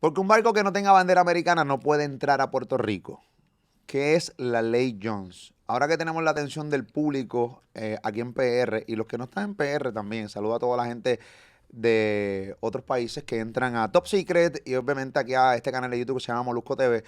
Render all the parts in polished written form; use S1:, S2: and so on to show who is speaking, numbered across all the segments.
S1: Porque un barco que no tenga bandera americana no puede entrar a Puerto Rico. ¿Qué es la ley Jones? Ahora que tenemos la atención del público aquí en PR y los que no están en PR también, saludo a toda la gente de otros países que entran a Top Secret y obviamente aquí a este canal de YouTube que se llama Molusco TV,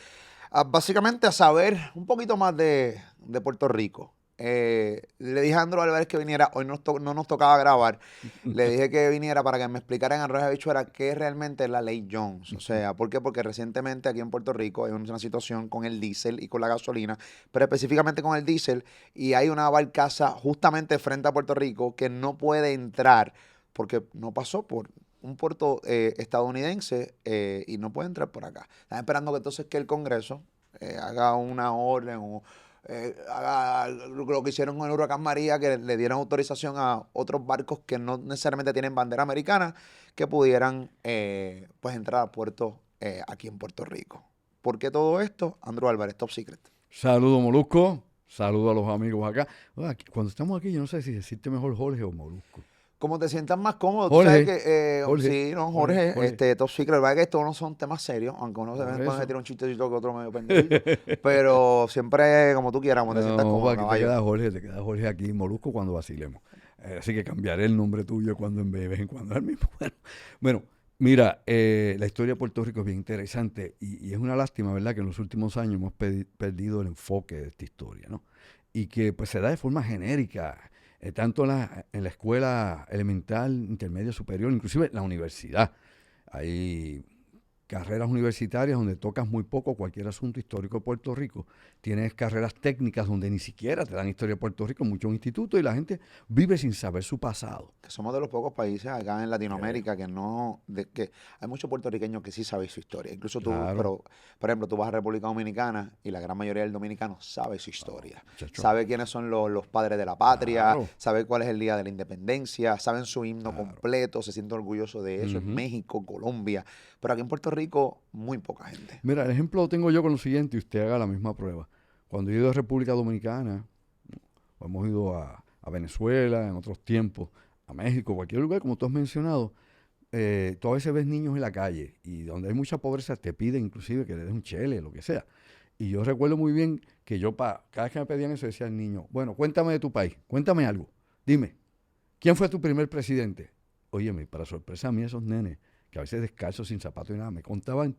S1: básicamente a saber un poquito más de Puerto Rico. Le dije a Andrew Álvarez que viniera, hoy no nos tocaba grabar, le dije que viniera para que me explicara en Arroyo Habichuela qué es realmente la ley Jones. O sea, ¿por qué? Porque recientemente aquí en Puerto Rico hay una situación con el diésel y con la gasolina, pero específicamente con el diésel, y hay una barcaza justamente frente a Puerto Rico que no puede entrar porque no pasó por un puerto estadounidense y no puede entrar por acá. Están esperando que entonces que el Congreso haga una orden o haga lo que hicieron con el huracán María, que le dieran autorización a otros barcos que no necesariamente tienen bandera americana, que pudieran pues entrar a puertos aquí en Puerto Rico. ¿Por qué todo esto? Andrew Álvarez, Top Secret.
S2: Saludo Molusco, saludo a los amigos acá. Oye, cuando estamos aquí, yo no sé si decirte mejor Jorge o Molusco.
S1: Como te sientas más cómodo, tú sabes
S2: Jorge,
S1: que,
S2: Jorge,
S1: sí, no, Jorge,
S2: Jorge.
S1: Top Secret, la verdad que estos no son temas serios, aunque uno de vez
S2: Por
S1: en cuando se
S2: eso.
S1: tira un chistecito que otro medio pendejito, pero siempre como tú quieras, como te sientas
S2: No,
S1: cómodo,
S2: aquí
S1: caballo.
S2: te queda Jorge aquí, Molusco, cuando vacilemos. Así que cambiaré el nombre tuyo cuando de vez en cuando el mismo. Bueno, mira, la historia de Puerto Rico es bien interesante y es una lástima, ¿verdad?, que en los últimos años hemos perdido el enfoque de esta historia, ¿no? Y que pues se da de forma genérica, tanto en la escuela elemental, intermedia, superior, inclusive en la universidad. Hay carreras universitarias donde tocas muy poco cualquier asunto histórico de Puerto Rico. Tienes carreras técnicas donde ni siquiera te dan historia de Puerto Rico en muchos institutos y la gente vive sin saber su pasado.
S1: Que somos de los pocos países acá en
S2: Eh,
S1: Latinoamérica que no, que hay muchos puertorriqueños que sí saben su historia. Incluso tú,
S2: claro,
S1: pero, por ejemplo, tú vas a República Dominicana y la gran mayoría del dominicano sabe su historia.
S2: muchacho,
S1: Sabe quiénes son los padres de la patria,
S2: claro,
S1: sabe cuál es el día de la independencia, saben su himno
S2: claro.
S1: completo, se sienten orgullosos de eso en
S2: Ujú.
S1: México, Colombia. Pero aquí en Puerto Rico, muy poca gente.
S2: Mira, el ejemplo lo tengo yo con lo siguiente y usted haga la misma prueba. Cuando he ido a República Dominicana, o hemos ido a Venezuela en otros tiempos, a México, cualquier lugar, como tú has mencionado, tú a veces ves niños en la calle y donde hay mucha pobreza te piden inclusive que le des un chele, lo que sea. Y yo recuerdo muy bien que cada vez que me pedían eso decía el niño, bueno, cuéntame de tu país, cuéntame algo, dime, ¿quién fue tu primer presidente? Óyeme, para sorpresa mía esos nenes, que a veces descalzos, sin zapatos y nada, me contaban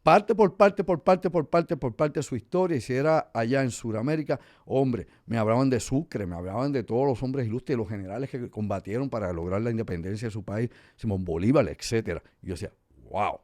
S2: parte por parte, por parte, por parte, por parte de su historia. Y si era allá en Sudamérica, hombre, me hablaban de Sucre, me hablaban de todos los hombres ilustres, los generales que combatieron para lograr la independencia de su país, Simón Bolívar, etcétera. Y yo decía, wow,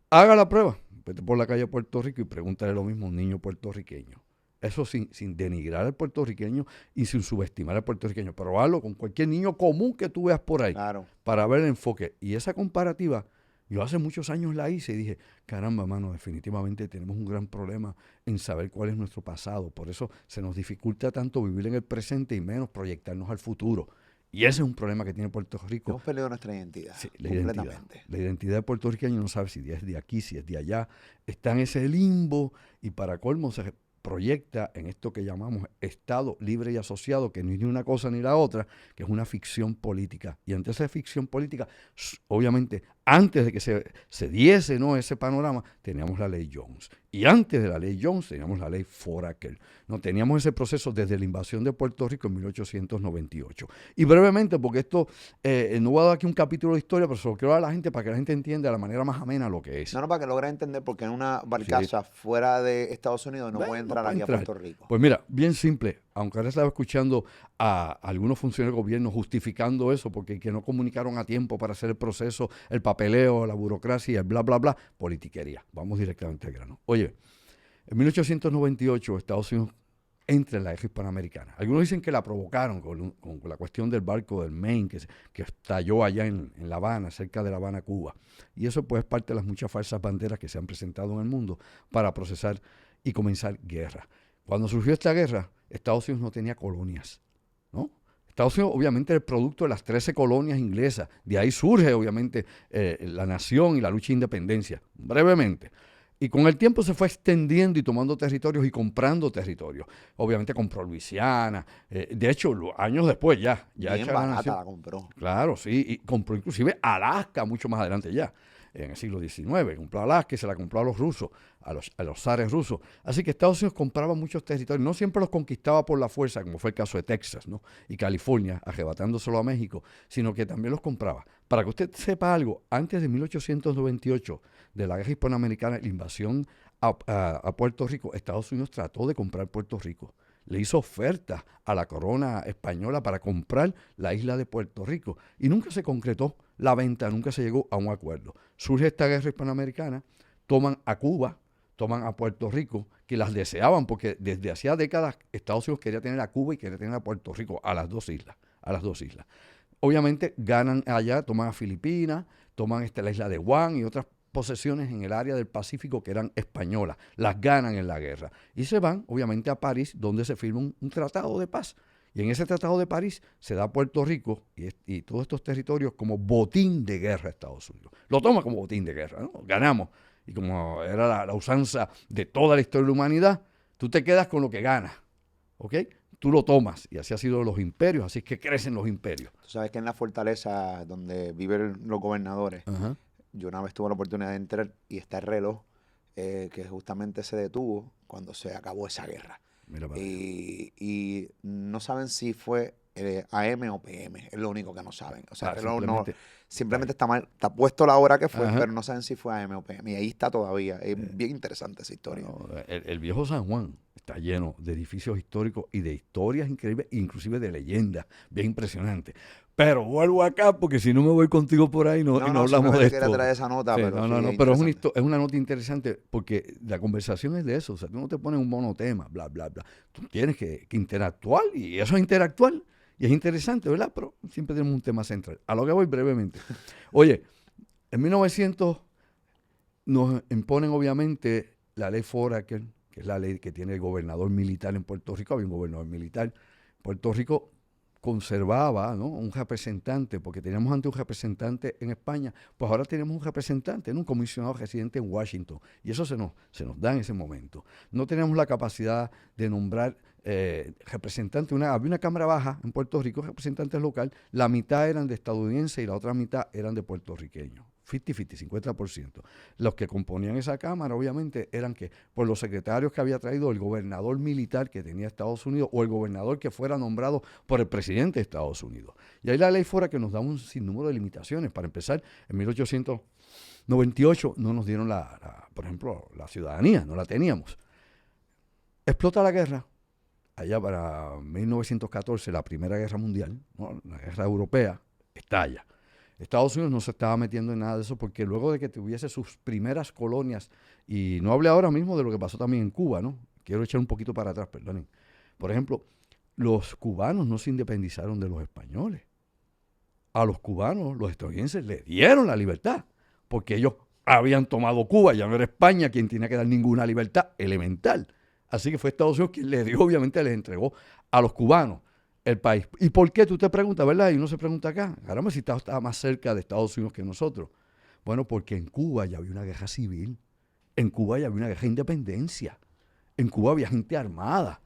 S2: haga la prueba, vete por la calle de Puerto Rico y pregúntale lo mismo a un niño puertorriqueño. Eso sin denigrar al puertorriqueño y sin subestimar al puertorriqueño, pero hazlo con cualquier niño común que tú veas por ahí
S1: Claro.
S2: para ver el enfoque. Y esa comparativa, yo hace muchos años la hice y dije, caramba, mano, definitivamente tenemos un gran problema en saber cuál es nuestro pasado. Por eso se nos dificulta tanto vivir en el presente y menos proyectarnos al futuro. Y ese es un problema que tiene Puerto Rico.
S1: Hemos perdido nuestra identidad,
S2: Sí,
S1: completamente.
S2: la identidad de puertorriqueño no sabe si es de aquí, si es de allá. Está en ese limbo y para colmo se proyecta en esto que llamamos Estado libre y asociado, que no es ni una cosa ni la otra, que es una ficción política. Y ante esa ficción política, obviamente, antes de que se diese, ¿no?, ese panorama, teníamos la ley Jones. Y antes de la ley Jones teníamos la ley Foraker. No teníamos ese proceso desde la invasión de Puerto Rico en 1898. Y brevemente, porque esto, no voy a dar aquí un capítulo de historia, pero se lo quiero dar a la gente para que la gente entienda de la manera más amena lo que es.
S1: No, no, para que logres entender por qué en una
S2: Sí.
S1: barcaza fuera de Estados Unidos no puede
S2: Bueno, no
S1: entrar
S2: puede
S1: aquí a
S2: entrar.
S1: Puerto Rico.
S2: Pues mira, bien simple, aunque ahora estaba escuchando a algunos funcionarios del gobierno justificando eso, porque que no comunicaron a tiempo para hacer el proceso, el papeleo, la burocracia, el bla, bla, bla, politiquería. Vamos directamente al grano. Oye, en 1898 Estados Unidos entra en la guerra hispanoamericana. Algunos dicen que la provocaron con la cuestión del barco del Maine, que estalló allá en La Habana, cerca de La Habana, Cuba. Y eso pues es parte de las muchas falsas banderas que se han presentado en el mundo para procesar y comenzar guerra. Cuando surgió esta guerra, Estados Unidos no tenía colonias, ¿no? Estados Unidos obviamente es el producto de las 13 colonias inglesas. De ahí surge obviamente la nación y la lucha de independencia. Brevemente. Y con el tiempo se fue extendiendo y tomando territorios y comprando territorios. Obviamente compró Luisiana. De hecho, años después ya
S1: Bien
S2: hecha la
S1: barata
S2: nación.
S1: la compró.
S2: Claro, sí. Y compró inclusive Alaska mucho más adelante ya. en el siglo XIX, compró Alaska y se la compró a los rusos, a los zares rusos. Así que Estados Unidos compraba muchos territorios, no siempre los conquistaba por la fuerza, como fue el caso de Texas, ¿no? Y California, arrebatándoselo a México, sino que también los compraba. Para que usted sepa algo, antes de 1898, de la guerra hispanoamericana, la invasión a Puerto Rico, Estados Unidos trató de comprar Puerto Rico. Le hizo ofertas a la corona española para comprar la isla de Puerto Rico y nunca se concretó la venta, nunca se llegó a un acuerdo. Surge esta guerra hispanoamericana, toman a Cuba, toman a Puerto Rico, que las deseaban porque desde hacía décadas Estados Unidos quería tener a Cuba y quería tener a Puerto Rico, a las dos islas, Obviamente ganan allá, toman a Filipinas, toman la isla de Guam y otras posesiones en el área del Pacífico que eran españolas, las ganan en la guerra y se van obviamente a París donde se firma un tratado de paz y en ese tratado de París se da Puerto Rico y todos estos territorios como botín de guerra a Estados Unidos, lo toma como botín de guerra, ¿no? Ganamos y como era la usanza de toda la historia de la humanidad, tú te quedas con lo que ganas, ¿ok? Tú lo tomas y así ha sido los imperios, así es que crecen los imperios.
S1: Tú sabes que en la fortaleza donde viven los gobernadores,
S2: Ajá.
S1: yo una vez tuve la oportunidad de entrar y está el reloj que justamente se detuvo cuando se acabó esa guerra.
S2: Mira para allá.
S1: Y no saben si fue AM o PM, es lo único que no saben. O sea, el reloj simplemente está mal, está puesto la hora que fue,
S2: Ajá.
S1: pero no saben si fue AM o PM. Y ahí está todavía. Es bien interesante esa historia.
S2: Bueno, el viejo San Juan está lleno de edificios históricos y de historias increíbles, inclusive de leyendas, bien impresionantes. Pero vuelvo acá porque si no me voy contigo por ahí y no hablamos de
S1: simplemente
S2: esto.
S1: quería traer esa nota,
S2: Sí,
S1: pero
S2: pero es
S1: interesante.
S2: es una nota interesante porque la conversación es de eso. O sea, tú no te pones un monotema, bla, bla, bla. Tú tienes que interactuar y eso es interactuar y es interesante, ¿verdad? Pero siempre tenemos un tema central. A lo que voy brevemente. Oye, en 1900 nos imponen obviamente la ley Foraker, que es la ley que tiene el gobernador militar en Puerto Rico. Había un gobernador militar. Puerto Rico conservaba, ¿no?, un representante, porque teníamos antes un representante en España, pues ahora tenemos un representante, ¿no?, un comisionado residente en Washington, y eso se nos da en ese momento. No tenemos la capacidad de nombrar representantes, había una cámara baja en Puerto Rico, representantes local, la mitad eran de estadounidenses y la otra mitad eran de puertorriqueños. 50-50, 50%. Los que componían esa cámara, obviamente, eran que por los secretarios que había traído el gobernador militar que tenía Estados Unidos o el gobernador que fuera nombrado por el presidente de Estados Unidos. Y ahí la ley fuera que nos da un sinnúmero de limitaciones. Para empezar, en 1898 no nos dieron, por ejemplo, la ciudadanía, no la teníamos. Explota la guerra. Allá para 1914, la Primera Guerra Mundial, ¿no?, la guerra europea, estalla. Estados Unidos no se estaba metiendo en nada de eso porque luego de que tuviese sus primeras colonias, y no hablé ahora mismo de lo que pasó también en Cuba, ¿no? Quiero echar un poquito para atrás, perdonen. Por ejemplo, los cubanos no se independizaron de los españoles. A los cubanos, los estadounidenses, le dieron la libertad porque ellos habían tomado Cuba, ya no era España quien tenía que dar ninguna libertad elemental. Así que fue Estados Unidos quien le dio, obviamente les entregó a los cubanos el país. ¿Y por qué? Tú te preguntas, ¿verdad? Y uno se pregunta acá. Caramba, si estaba más cerca de Estados Unidos que nosotros. Bueno, porque en Cuba ya había una guerra civil. En Cuba ya había una guerra de independencia. En Cuba había gente armada.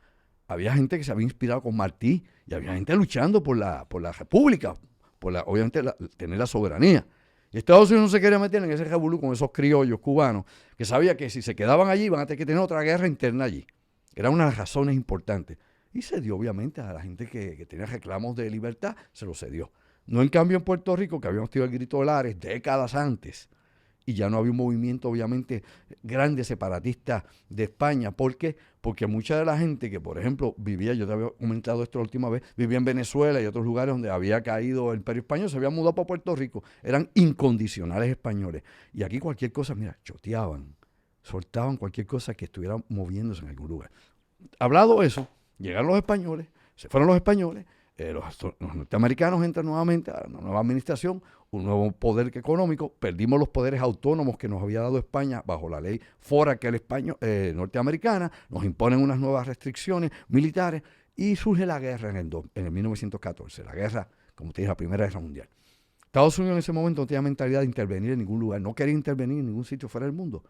S2: Había gente que se había inspirado con Martí. Y había gente luchando por la república. Obviamente, tener la soberanía. Y Estados Unidos no se quería meter en ese revolú con esos criollos cubanos que sabía que si se quedaban allí iban a tener que tener otra guerra interna allí. Era una de las razones importantes. Y se dio, obviamente, a la gente que tenía reclamos de libertad, se lo cedió. No en cambio en Puerto Rico, que habíamos tenido el grito de Lares décadas antes, y ya no había un movimiento, obviamente, grande separatista de España. ¿Por qué? Porque mucha de la gente que, por ejemplo, vivía, yo te había comentado esto la última vez, vivía en Venezuela y otros lugares donde había caído el Imperio Español, se habían mudado para Puerto Rico, eran incondicionales españoles. Y aquí cualquier cosa, mira, choteaban, soltaban cualquier cosa que estuviera moviéndose en algún lugar. Hablado eso, llegaron los españoles, se fueron los españoles, los norteamericanos entran nuevamente a una nueva administración, un nuevo poder económico, perdimos los poderes autónomos que nos había dado España bajo la ley Foraker norteamericana, nos imponen unas nuevas restricciones militares y surge la guerra en el 1914, la guerra, como te dije, la Primera Guerra Mundial. Estados Unidos en ese momento no tenía mentalidad de intervenir en ningún lugar, no quería intervenir en ningún sitio fuera del mundo.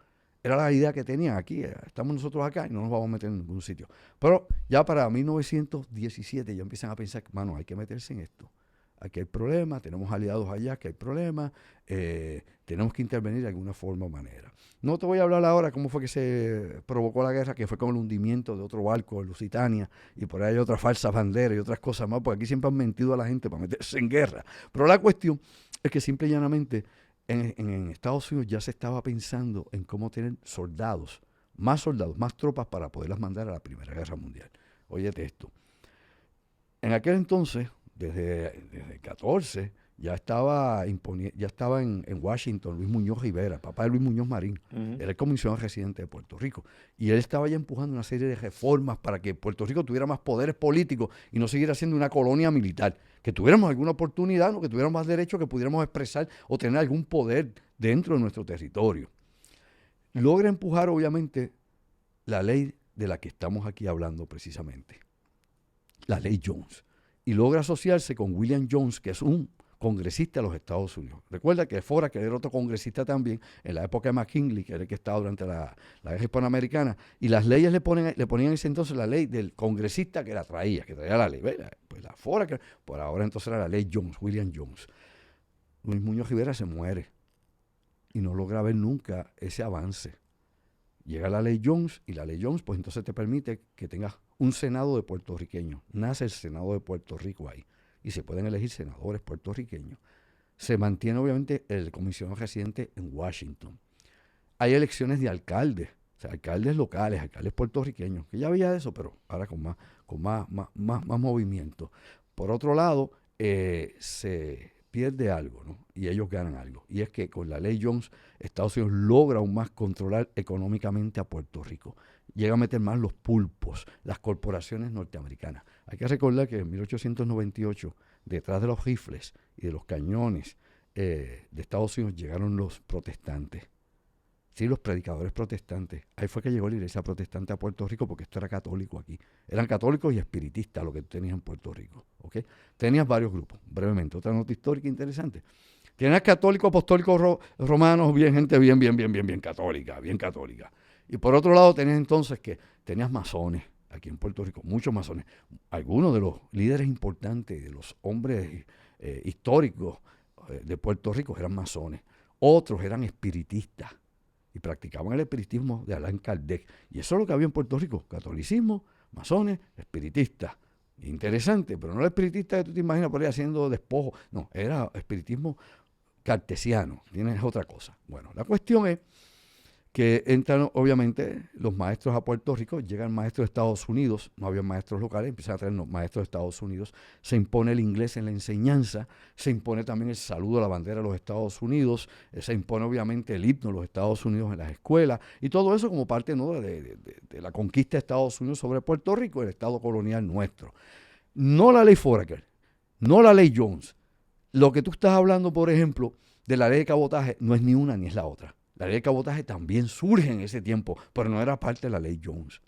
S2: Era la idea que tenían aquí, estamos nosotros acá y no nos vamos a meter en ningún sitio. Pero ya para 1917 ya empiezan a pensar, mano, hay que meterse en esto. aquí hay problemas, tenemos aliados allá, que hay problemas, tenemos que intervenir de alguna forma o manera. No te voy a hablar ahora cómo fue que se provocó la guerra, que fue con el hundimiento de otro barco, el Lusitania, y por ahí hay otras falsas banderas y otras cosas más, porque aquí siempre han mentido a la gente para meterse en guerra. Pero la cuestión es que simple y llanamente en Estados Unidos ya se estaba pensando en cómo tener soldados, más tropas para poderlas mandar a la Primera Guerra Mundial. Óyete esto. En aquel entonces, desde el 14, ya estaba en Washington Luis Muñoz Rivera, papá de Luis Muñoz Marín. Era el comisionado residente de Puerto Rico. Y él estaba ya empujando una serie de reformas para que Puerto Rico tuviera más poderes políticos y no siguiera siendo una colonia militar. Que tuviéramos alguna oportunidad, ¿no? Que tuviéramos más derechos, que pudiéramos expresar o tener algún poder dentro de nuestro territorio. Logra empujar, obviamente, la ley de la que estamos aquí hablando precisamente, la ley Jones, y logra asociarse con William Jones, que es un congresista de los Estados Unidos. Recuerda que Foraker era otro congresista también en la época de McKinley, que era el que estaba durante la guerra hispanoamericana, y las leyes le ponían en ese entonces la ley del congresista que traía la ley. Pues la Foraker, por ahora entonces era la ley Jones, William Jones. Luis Muñoz Rivera se muere y no logra ver nunca ese avance. Llega la ley Jones, y la ley Jones pues entonces te permite que tengas un Senado de puertorriqueños. Nace el Senado de Puerto Rico ahí y se pueden elegir senadores puertorriqueños. Se mantiene obviamente el comisionado residente en Washington. Hay elecciones de alcaldes, o sea, alcaldes locales, alcaldes puertorriqueños, que ya había eso, pero ahora con más movimiento. Por otro lado, se pierde algo, ¿no? Y ellos ganan algo. Y es que con la ley Jones, Estados Unidos logra aún más controlar económicamente a Puerto Rico. Llega a meter más los pulpos, las corporaciones norteamericanas. Hay que recordar que en 1898, detrás de los rifles y de los cañones de Estados Unidos, llegaron los protestantes. Sí, los predicadores protestantes. Ahí fue que llegó la iglesia protestante a Puerto Rico, porque esto era católico aquí. Eran católicos y espiritistas lo que tú tenías en Puerto Rico. ¿Okay? Tenías varios grupos. Brevemente, otra nota histórica interesante. Tenías católicos, apostólicos, romanos, gente bien católica, bien católica. Y por otro lado tenías entonces que tenías masones aquí en Puerto Rico, muchos masones. Algunos de los líderes importantes, de los hombres históricos de Puerto Rico eran masones. Otros eran espiritistas y practicaban el espiritismo de Allan Kardec. Y eso es lo que había en Puerto Rico: catolicismo, masones, espiritistas. Interesante, pero no el espiritista que tú te imaginas por ahí haciendo despojo. No, era espiritismo cartesiano. Tienes otra cosa. Bueno, la cuestión es que entran obviamente los maestros a Puerto Rico, llegan maestros de Estados Unidos, no había maestros locales, empiezan a traer maestros de Estados Unidos, se impone el inglés en la enseñanza, se impone también el saludo a la bandera de los Estados Unidos, se impone obviamente el himno de los Estados Unidos en las escuelas, y todo eso como parte, ¿no?, de la conquista de Estados Unidos sobre Puerto Rico, el estado colonial nuestro. No la ley Foraker, no la ley Jones. Lo que tú estás hablando, por ejemplo, de la ley de cabotaje, no es ni una ni es la otra. La ley de cabotaje también surge en ese tiempo, pero no era parte de la ley Jones.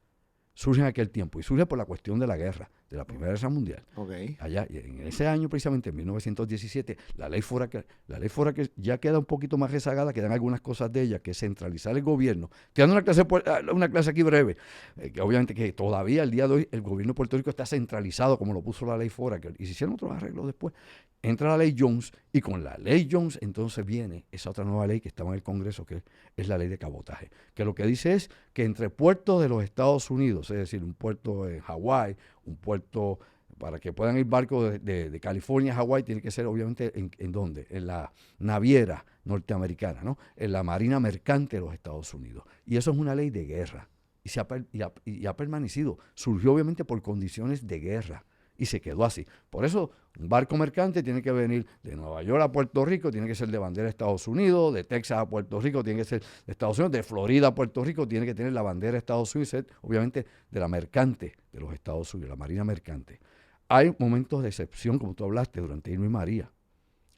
S2: Surge en aquel tiempo y surge por la cuestión de la guerra, de la Primera Guerra Mundial.
S1: Okay.
S2: Allá, en ese año precisamente, en 1917, la ley Foraker ya queda un poquito más rezagada, quedan algunas cosas de ella, que es centralizar el gobierno. Te dando una clase aquí breve, que obviamente que todavía al día de hoy el gobierno de Puerto Rico está centralizado como lo puso la ley Foraker, y se hicieron otros arreglos después. Entra la ley Jones, y con la ley Jones entonces viene esa otra nueva ley que estaba en el Congreso, que es la ley de cabotaje, que lo que dice es que entre puertos de los Estados Unidos, es decir, un puerto en Hawái, un puerto para que puedan ir barcos de California a Hawái, tiene que ser obviamente ¿en dónde? En la naviera norteamericana, ¿no? En la marina mercante de los Estados Unidos. Y eso es una ley de guerra, y ha permanecido. Surgió obviamente por condiciones de guerra, y se quedó así. Por eso, un barco mercante tiene que venir de Nueva York a Puerto Rico, tiene que ser de bandera de Estados Unidos, de Texas a Puerto Rico tiene que ser de Estados Unidos, de Florida a Puerto Rico tiene que tener la bandera de Estados Unidos, ser obviamente de la mercante de los Estados Unidos, la marina mercante. Hay momentos de excepción, como tú hablaste, durante Irma y María.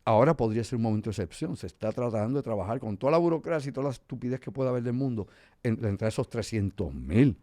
S2: Ahora podría ser un momento de excepción. Se está tratando de trabajar con toda la burocracia y toda la estupidez que pueda haber del mundo entre esos 300,000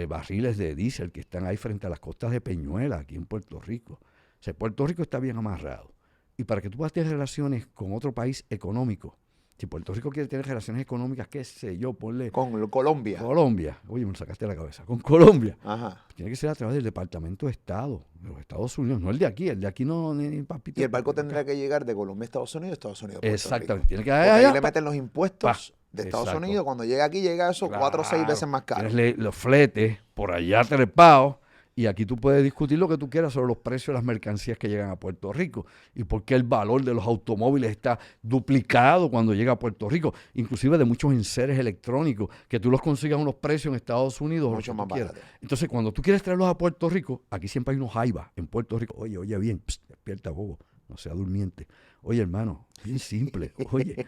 S2: barriles de diésel que están ahí frente a las costas de Peñuela, aquí en Puerto Rico. O sea, Puerto Rico está bien amarrado. Y para que tú puedas tener relaciones con otro país económico, Si Puerto Rico quiere tener relaciones económicas, qué sé yo, ponle
S1: Con Colombia.
S2: Colombia. Oye, me lo sacaste de la cabeza. Con Colombia.
S1: Ajá.
S2: Tiene que ser a través del Departamento de Estado de los Estados Unidos, no el de aquí. El de aquí no, ni papito.
S1: Y el barco tendrá que llegar de Colombia a Estados Unidos a Puerto
S2: Exactamente.
S1: Rico.
S2: Tiene que
S1: Porque ahí le meten los impuestos de Estados
S2: Exacto.
S1: Unidos. Cuando llega aquí, llega eso 4 o 6 veces más caro.
S2: Tienes los fletes por allá trepados. Y aquí tú puedes discutir lo que tú quieras sobre los precios de las mercancías que llegan a Puerto Rico y por qué el valor de los automóviles está duplicado cuando llega a Puerto Rico, inclusive de muchos enseres electrónicos, que tú los consigas a unos precios en Estados Unidos.
S1: Mucho más barato.
S2: Entonces, cuando tú quieres traerlos a Puerto Rico, aquí siempre hay unos jaivas en Puerto Rico. Oye bien, despierta, bobo, no sea durmiente. Oye, hermano, bien simple. Oye,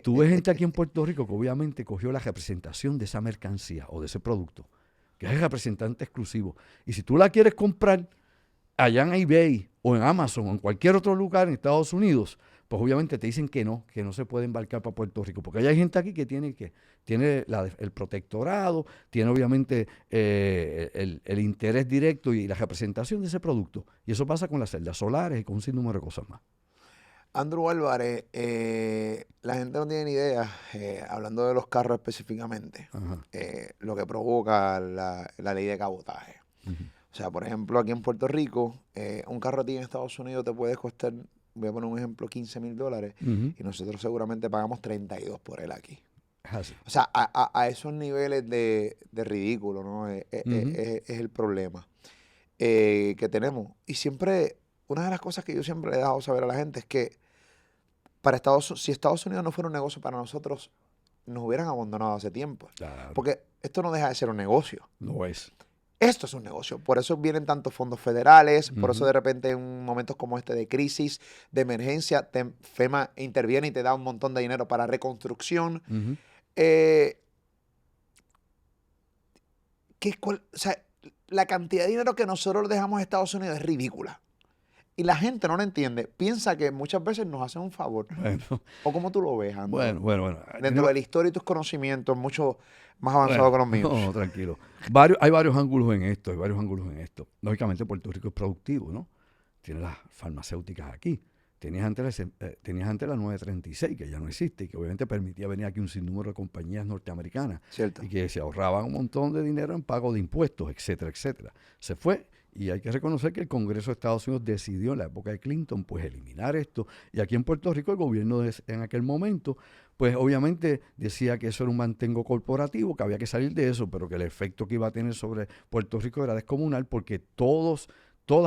S2: tú ves gente aquí en Puerto Rico que obviamente cogió la representación de esa mercancía o de ese producto, que es el representante exclusivo. Y si tú la quieres comprar allá en eBay o en Amazon o en cualquier otro lugar en Estados Unidos, pues obviamente te dicen que no se puede embarcar para Puerto Rico. Porque hay gente aquí que tiene el protectorado, tiene obviamente el interés directo y la representación de ese producto. Y eso pasa con las celdas solares y con un sinnúmero de cosas más.
S1: Andrew Álvarez, la gente no tiene ni idea, hablando de los carros específicamente, lo que provoca la ley de cabotaje. O sea, por ejemplo, aquí en Puerto Rico, un carro a ti en Estados Unidos te puede costar, voy a poner un ejemplo, $15,000 y nosotros seguramente pagamos 32 por él aquí.
S2: Así.
S1: O sea, a esos niveles de ridículo, ¿no? Es el problema que tenemos. Y siempre, una de las cosas que yo siempre le he dejado saber a la gente es que si Estados Unidos no fuera un negocio para nosotros, nos hubieran abandonado hace tiempo.
S2: Claro.
S1: Porque esto no deja de ser un negocio.
S2: No es.
S1: Esto es un negocio. Por eso vienen tantos fondos federales, por eso de repente en momentos como este de crisis, de emergencia, FEMA interviene y te da un montón de dinero para reconstrucción. O sea, la cantidad de dinero que nosotros dejamos a Estados Unidos es ridícula. Y la gente no lo entiende. Piensa que muchas veces nos hacen un favor.
S2: Bueno.
S1: ¿O cómo tú lo ves, Andrew?
S2: Bueno.
S1: Dentro de la historia y tus conocimientos, mucho más avanzados que los míos.
S2: No, tranquilo. Hay varios ángulos en esto, Lógicamente Puerto Rico es productivo, ¿no? Tiene las farmacéuticas aquí. Tenías antes la 936, que ya no existe, y que obviamente permitía venir aquí un sinnúmero de compañías norteamericanas.
S1: Cierto.
S2: Y que se ahorraban un montón de dinero en pago de impuestos, etcétera, etcétera. Se fue. Y hay que reconocer que el Congreso de Estados Unidos decidió en la época de Clinton pues eliminar esto. Y aquí en Puerto Rico el gobierno en aquel momento pues obviamente decía que eso era un mantengo corporativo, que había que salir de eso, pero que el efecto que iba a tener sobre Puerto Rico era descomunal porque todas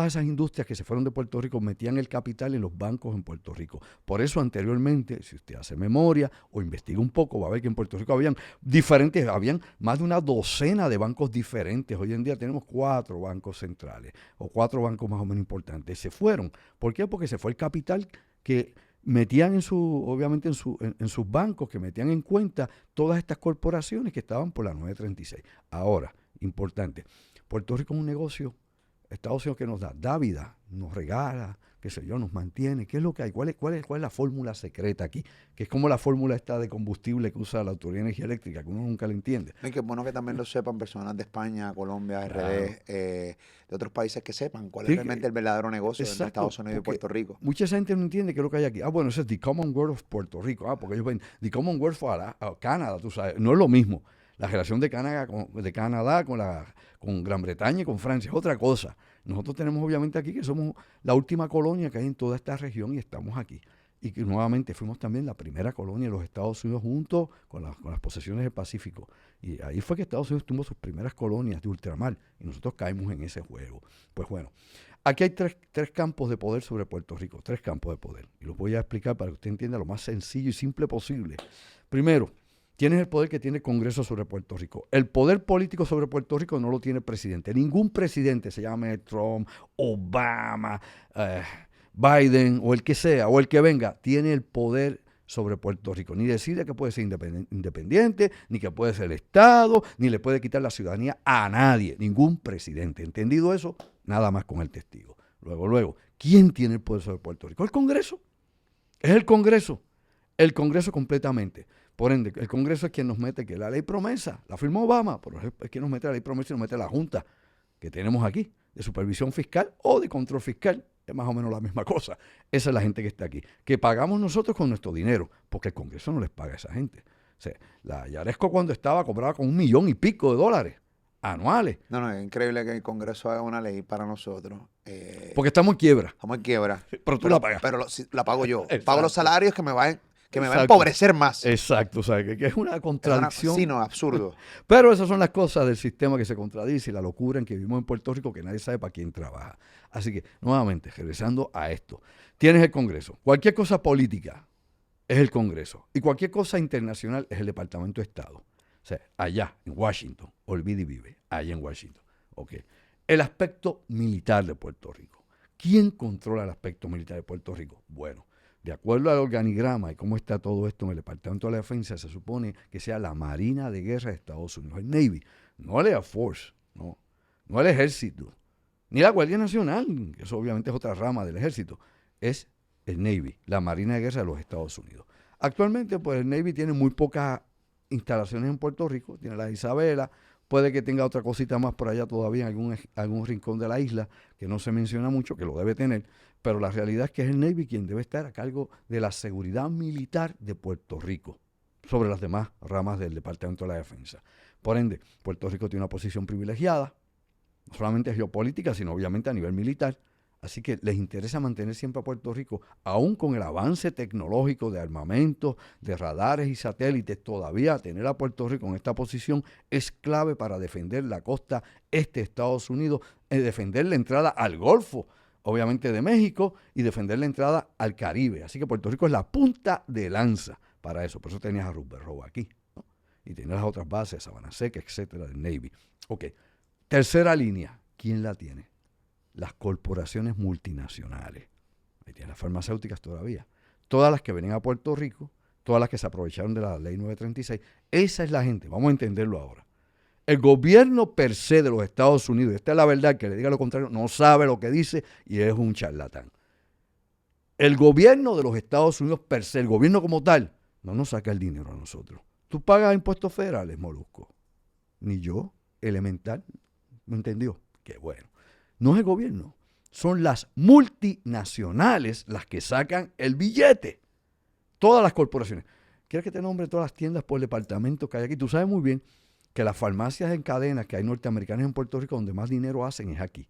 S2: esas industrias que se fueron de Puerto Rico metían el capital en los bancos en Puerto Rico. Por eso anteriormente, si usted hace memoria o investiga un poco, va a ver que en Puerto Rico habían más de una docena de bancos diferentes. Hoy en día tenemos 4 bancos centrales o 4 bancos más o menos importantes. Se fueron. ¿Por qué? Porque se fue el capital que metían en sus bancos, que metían en cuenta todas estas corporaciones que estaban por la 936. Ahora, importante, Puerto Rico es un negocio. Estados Unidos que nos da vida, nos regala, qué sé yo, nos mantiene. ¿Qué es lo que hay? ¿Cuál es la fórmula secreta aquí? Que es como la fórmula esta de combustible que usa la Autoridad de Energía Eléctrica, que uno nunca la entiende.
S1: Y que es bueno que también lo sepan personas de España, Colombia, RD, de otros países que sepan cuál es realmente el verdadero negocio entre Estados Unidos y Puerto Rico.
S2: Mucha gente no entiende qué es lo que hay aquí. Bueno, eso es the Commonwealth of Puerto Rico. Porque ellos ven the Commonwealth of Canadá, tú sabes. No es lo mismo. La relación de Canadá con Gran Bretaña y con Francia es otra cosa. Nosotros tenemos obviamente aquí que somos la última colonia que hay en toda esta región y estamos aquí. Y que nuevamente fuimos también la primera colonia de los Estados Unidos junto con las posesiones del Pacífico. Y ahí fue que Estados Unidos tuvo sus primeras colonias de ultramar y nosotros caímos en ese juego. Pues bueno, aquí hay tres campos de poder sobre Puerto Rico, 3 campos de poder. Y los voy a explicar para que usted entienda lo más sencillo y simple posible. Primero, tienes el poder que tiene el Congreso sobre Puerto Rico. El poder político sobre Puerto Rico no lo tiene el presidente. Ningún presidente, se llame Trump, Obama, Biden o el que sea, o el que venga, tiene el poder sobre Puerto Rico. Ni decide que puede ser independiente, ni que puede ser Estado, ni le puede quitar la ciudadanía a nadie. Ningún presidente. ¿Entendido eso? Nada más con el testigo. Luego, ¿quién tiene el poder sobre Puerto Rico? El Congreso. Es el Congreso. El Congreso completamente. Por ende, el Congreso es quien nos mete que la ley promesa, la firmó Obama, pero es quien nos mete la ley promesa y nos mete la Junta que tenemos aquí, de supervisión fiscal o de control fiscal. Es más o menos la misma cosa. Esa es la gente que está aquí. Que pagamos nosotros con nuestro dinero, porque el Congreso no les paga a esa gente. O sea, la Yaresco cuando estaba cobraba con $1 millón y pico anuales,
S1: No, es increíble que el Congreso haga una ley para nosotros.
S2: porque estamos en quiebra,
S1: Estamos en quiebra.
S2: pero tú la pagas.
S1: Pero si la pago yo.
S2: Exacto.
S1: Pago los salarios que me va a
S2: Exacto.
S1: empobrecer más.
S2: Exacto, o sea, que es una contradicción.
S1: Sí, no, absurdo.
S2: Pero esas son las cosas del sistema que se contradice y la locura en que vivimos en Puerto Rico, que nadie sabe para quién trabaja. Así que, nuevamente, regresando a esto, tienes el Congreso. Cualquier cosa política es el Congreso y cualquier cosa internacional es el Departamento de Estado. O sea, allá en Washington, olvide y vive, allá en Washington. Okay. El aspecto militar de Puerto Rico. ¿Quién controla el aspecto militar de Puerto Rico? Bueno, de acuerdo al organigrama y cómo está todo esto en el Departamento de la Defensa, se supone que sea la Marina de Guerra de Estados Unidos, el Navy, no el Air Force, no el Ejército, ni la Guardia Nacional, que eso obviamente es otra rama del Ejército, es el Navy, la Marina de Guerra de los Estados Unidos. Actualmente, pues el Navy tiene muy pocas instalaciones en Puerto Rico, tiene la Isabela, puede que tenga otra cosita más por allá todavía en algún rincón de la isla, que no se menciona mucho, que lo debe tener, pero la realidad es que es el Navy quien debe estar a cargo de la seguridad militar de Puerto Rico, sobre las demás ramas del Departamento de la Defensa. Por ende, Puerto Rico tiene una posición privilegiada, no solamente geopolítica, sino obviamente a nivel militar. Así que les interesa mantener siempre a Puerto Rico, aún con el avance tecnológico de armamentos, de radares y satélites, todavía tener a Puerto Rico en esta posición es clave para defender la costa este de Estados Unidos, defender la entrada al Golfo, obviamente de México, y defender la entrada al Caribe. Así que Puerto Rico es la punta de lanza para eso. Por eso tenías a Rupert Rowe aquí, ¿no? Y tenías las otras bases, Sabana Seca, etcétera, del Navy. Ok. Tercera línea. ¿Quién la tiene? Las corporaciones multinacionales. Ahí tienen las farmacéuticas todavía. Todas las que venían a Puerto Rico, todas las que se aprovecharon de la ley 936. Esa es la gente. Vamos a entenderlo ahora. El gobierno per se de los Estados Unidos, esta es la verdad, que le diga lo contrario, no sabe lo que dice y es un charlatán. El gobierno de los Estados Unidos per se, el gobierno como tal, no nos saca el dinero a nosotros. ¿Tú pagas impuestos federales, Molusco? Ni yo, elemental. ¿Me entendió? Qué bueno. No es el gobierno, son las multinacionales las que sacan el billete. Todas las corporaciones. ¿Quieres que te nombre todas las tiendas por departamento que hay aquí? Tú sabes muy bien que las farmacias en cadenas que hay norteamericanas en Puerto Rico donde más dinero hacen es aquí.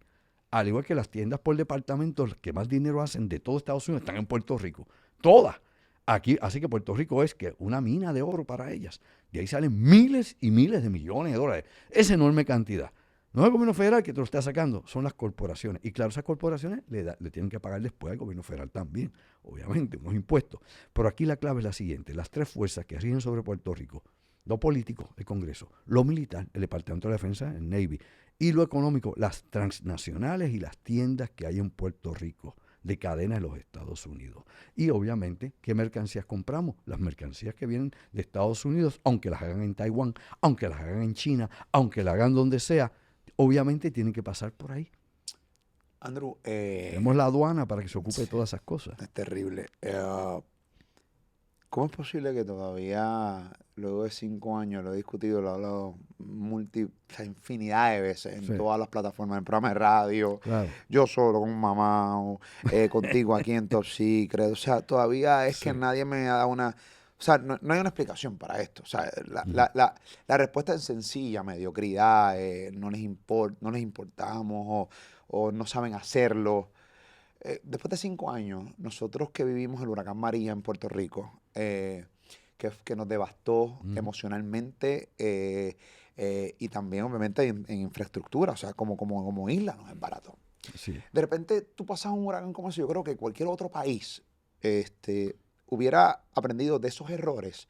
S2: Al igual que las tiendas por departamento, las que más dinero hacen de todo Estados Unidos están en Puerto Rico. Todas. Aquí, así que Puerto Rico es que una mina de oro para ellas. De ahí salen miles y miles de millones de dólares. Esa enorme cantidad. No es el gobierno federal que te lo está sacando, son las corporaciones. Y claro, esas corporaciones le tienen que pagar después al gobierno federal también, obviamente, unos impuestos. Pero aquí la clave es la siguiente, las tres fuerzas que rigen sobre Puerto Rico, lo político, el Congreso, lo militar, el Departamento de la Defensa, el Navy, y lo económico, las transnacionales y las tiendas que hay en Puerto Rico, de cadenas de los Estados Unidos. Y obviamente, ¿qué mercancías compramos? Las mercancías que vienen de Estados Unidos, aunque las hagan en Taiwán, aunque las hagan en China, aunque las hagan donde sea, obviamente tienen que pasar por ahí.
S1: Andrew,
S2: tenemos la aduana para que se ocupe de todas esas cosas.
S1: Es terrible. ¿Cómo es posible que todavía, luego de 5 años, lo he discutido, lo he hablado infinidad de veces en todas las plataformas, en programas de radio, yo solo con mamá, o, contigo aquí en Top Secret, o sea, todavía es que nadie me ha dado una... O sea, no hay una explicación para esto. O sea, la respuesta es sencilla, mediocridad, no les importamos o no saben hacerlo. Después de 5 años, nosotros que vivimos el huracán María en Puerto Rico, que nos devastó emocionalmente y también obviamente en infraestructura, o sea, como isla no es barato.
S2: Sí.
S1: De repente tú pasas un huracán como ese, yo creo que cualquier otro país hubiera aprendido de esos errores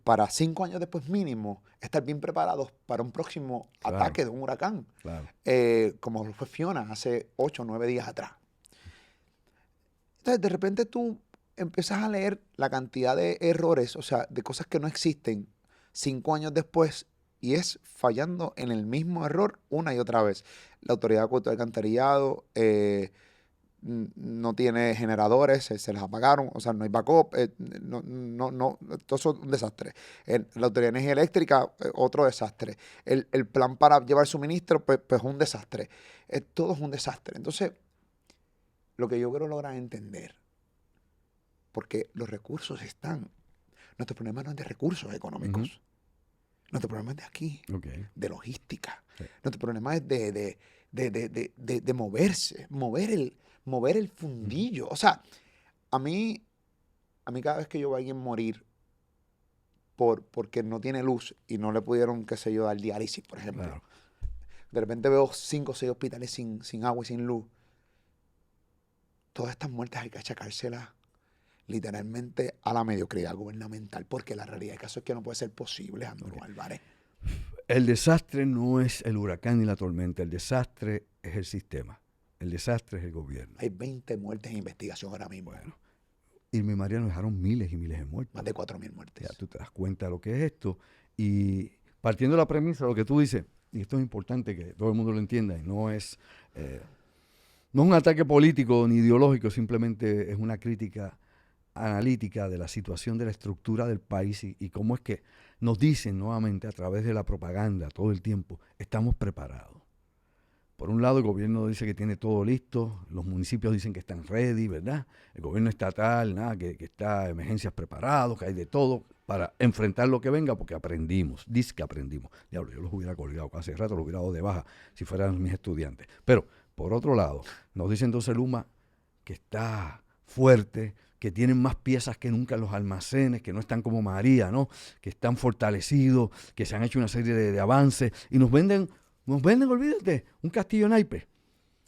S1: para 5 años después mínimo estar bien preparados para un próximo ataque de un huracán, como fue Fiona hace 8 o 9 días atrás. Entonces, de repente tú empiezas a leer la cantidad de errores, o sea, de cosas que no existen 5 años después y es fallando en el mismo error una y otra vez. La Autoridad de Acueducto y Alcantarillado no tiene generadores, se les apagaron, o sea, no hay backup, todo eso es un desastre. La Autoridad de Energía Eléctrica, otro desastre. El plan para llevar suministro, pues un desastre. Todo es un desastre. Entonces, lo que yo quiero lograr entender, porque los recursos están. Nuestro problema no es de recursos económicos. Nuestro problema es de aquí, de logística. Sí. Nuestro problema es de moverse, mover el fundillo. O sea, a mí cada vez que yo veo a alguien morir porque no tiene luz y no le pudieron, qué sé yo, dar diálisis, por ejemplo. Claro. De repente veo 5 o 6 hospitales sin agua y sin luz. Todas estas muertes hay que achacárselas literalmente a la mediocridad gubernamental, porque la realidad del caso es que no puede ser posible, Andrés Álvarez.
S2: El desastre no es el huracán ni la tormenta, el desastre es el sistema, el desastre es el gobierno.
S1: Hay 20 muertes en investigación ahora mismo.
S2: Bueno, Irma y María nos dejaron miles y miles de muertos.
S1: Más de 4,000 muertes.
S2: Ya tú te das cuenta de lo que es esto. Y partiendo de la premisa, lo que tú dices, y esto es importante que todo el mundo lo entienda, y no es un ataque político ni ideológico, simplemente es una crítica analítica de la situación de la estructura del país y cómo es que nos dicen nuevamente a través de la propaganda todo el tiempo, estamos preparados. Por un lado, el gobierno dice que tiene todo listo, los municipios dicen que están ready, ¿verdad? El gobierno estatal, que está emergencias preparados, que hay de todo para enfrentar lo que venga, porque aprendimos, dice que aprendimos. Diablo, yo los hubiera colgado, hace rato los hubiera dado de baja si fueran mis estudiantes. Pero, por otro lado, nos dice entonces Luma que está fuerte, que tienen más piezas que nunca en los almacenes, que no están como María, ¿no? Que están fortalecidos, que se han hecho una serie de avances y nos venden, olvídate, un castillo naipe.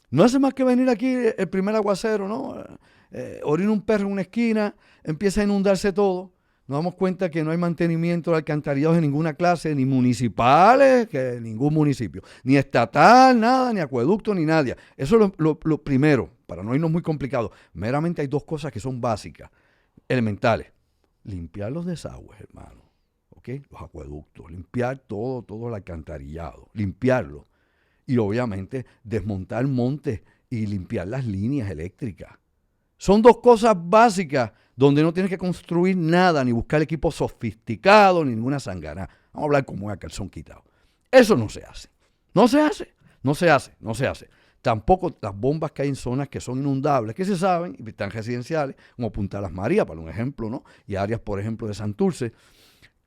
S2: No hace más que venir aquí el primer aguacero, ¿no? Orina un perro en una esquina, empieza a inundarse todo. Nos damos cuenta que no hay mantenimiento de alcantarillados de ninguna clase, ni municipales, que ningún municipio, ni estatal, nada, ni acueducto, ni nadie. Eso es lo primero, para no irnos muy complicados. Meramente hay 2 cosas que son básicas, elementales. Limpiar los desagües, hermano, ¿ok? Los acueductos, limpiar todo el alcantarillado, limpiarlo. Y obviamente desmontar montes y limpiar las líneas eléctricas. Son 2 cosas básicas donde no tienes que construir nada, ni buscar equipo sofisticado, ni ninguna sangana. Vamos a hablar como a calzón quitado. Eso no se hace. No se hace. Tampoco las bombas que hay en zonas que son inundables, que se saben, y están residenciales, como Punta Las Marías, para un ejemplo, ¿no? Y áreas, por ejemplo, de Santurce,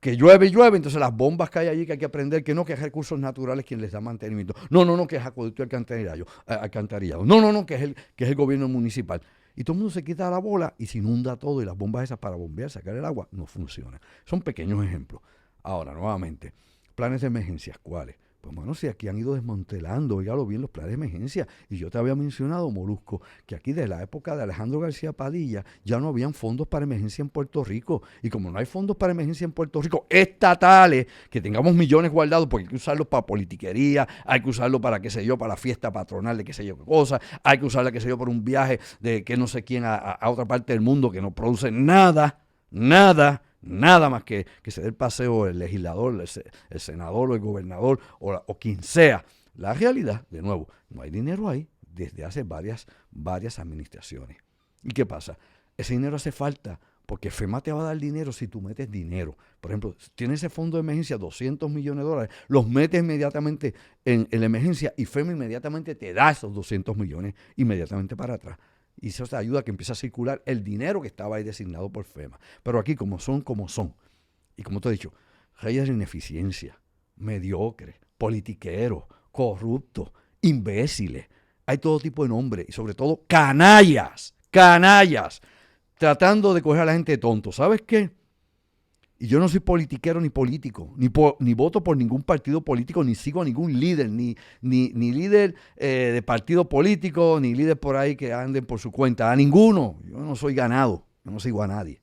S2: que llueve, entonces las bombas que hay allí, que hay que aprender que no, que es recursos naturales quien les da mantenimiento. No, que es acueducto y alcantarillado. No, que es el gobierno municipal. Y todo el mundo se quita la bola y se inunda todo y las bombas esas para bombear, sacar el agua, no funcionan. Son pequeños ejemplos. Ahora, nuevamente, planes de emergencias, ¿cuáles? Pues bueno, si aquí han ido desmantelando, oígalo bien, los planes de emergencia. Y yo te había mencionado, Molusco, que aquí desde la época de Alejandro García Padilla ya no habían fondos para emergencia en Puerto Rico. Y como no hay fondos para emergencia en Puerto Rico estatales, que tengamos millones guardados, porque hay que usarlos para politiquería, hay que usarlo para, qué sé yo, para la fiesta patronal de qué sé yo qué cosa, hay que usarla, qué sé yo, por un viaje de que no sé quién a otra parte del mundo que no produce nada más que se dé el paseo el legislador, el senador o el gobernador o quien sea. La realidad, de nuevo, no hay dinero ahí desde hace varias administraciones. ¿Y qué pasa? Ese dinero hace falta porque FEMA te va a dar dinero si tú metes dinero. Por ejemplo, tienes ese fondo de emergencia, $200 millones, los metes inmediatamente en la emergencia y FEMA inmediatamente te da esos 200 millones inmediatamente para atrás. Y eso te ayuda a que empiece a circular el dinero que estaba ahí designado por FEMA. Pero aquí, como son, y como te he dicho, reyes de ineficiencia, mediocres, politiqueros, corruptos, imbéciles. Hay todo tipo de nombres y sobre todo canallas, tratando de coger a la gente de tonto. ¿Sabes qué? Y yo no soy politiquero ni político, ni voto por ningún partido político, ni sigo a ningún líder, ni líder de partido político, ni líder por ahí que anden por su cuenta. A ninguno. Yo no soy ganado, yo no sigo a nadie.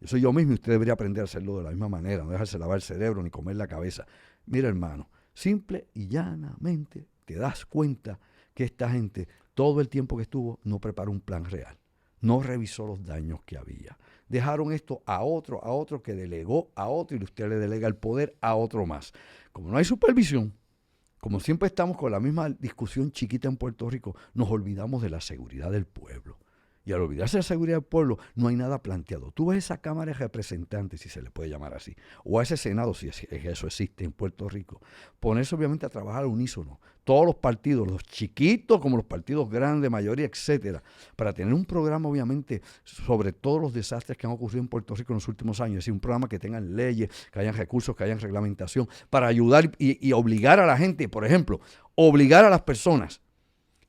S2: Yo soy yo mismo y usted debería aprender a hacerlo de la misma manera, no dejarse lavar el cerebro ni comer la cabeza. Mira, hermano, simple y llanamente te das cuenta que esta gente, todo el tiempo que estuvo, no preparó un plan real. No revisó los daños que había. Dejaron esto a otro que delegó a otro y usted le delega el poder a otro más. Como no hay supervisión, como siempre estamos con la misma discusión chiquita en Puerto Rico, nos olvidamos de la seguridad del pueblo. Y al olvidarse de la seguridad del pueblo, no hay nada planteado. Tú ves esa Cámara de Representantes, si se le puede llamar así, o a ese Senado, si eso existe en Puerto Rico, ponerse obviamente a trabajar al unísono. Todos los partidos, los chiquitos como los partidos grandes, mayoría, etcétera, para tener un programa obviamente sobre todos los desastres que han ocurrido en Puerto Rico en los últimos años. Es decir, un programa que tengan leyes, que hayan recursos, que hayan reglamentación, para ayudar y obligar a la gente, por ejemplo, obligar a las personas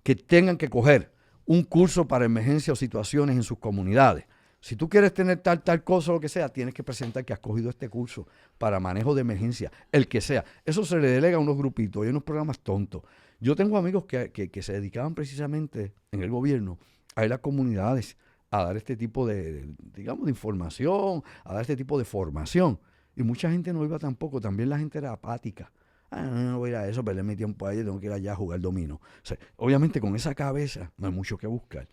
S2: que tengan que coger un curso para emergencias o situaciones en sus comunidades. Si tú quieres tener tal cosa o lo que sea, tienes que presentar que has cogido este curso para manejo de emergencia, el que sea. Eso se le delega a unos grupitos y unos programas tontos. Yo tengo amigos que se dedicaban precisamente en el gobierno a ir a comunidades a dar este tipo digamos, de información, a dar este tipo de formación. Y mucha gente no iba tampoco, también la gente era apática. No voy a ir a eso, perder mi tiempo ahí, tengo que ir allá a jugar dominó. O sea, obviamente con esa cabeza no hay mucho que buscar.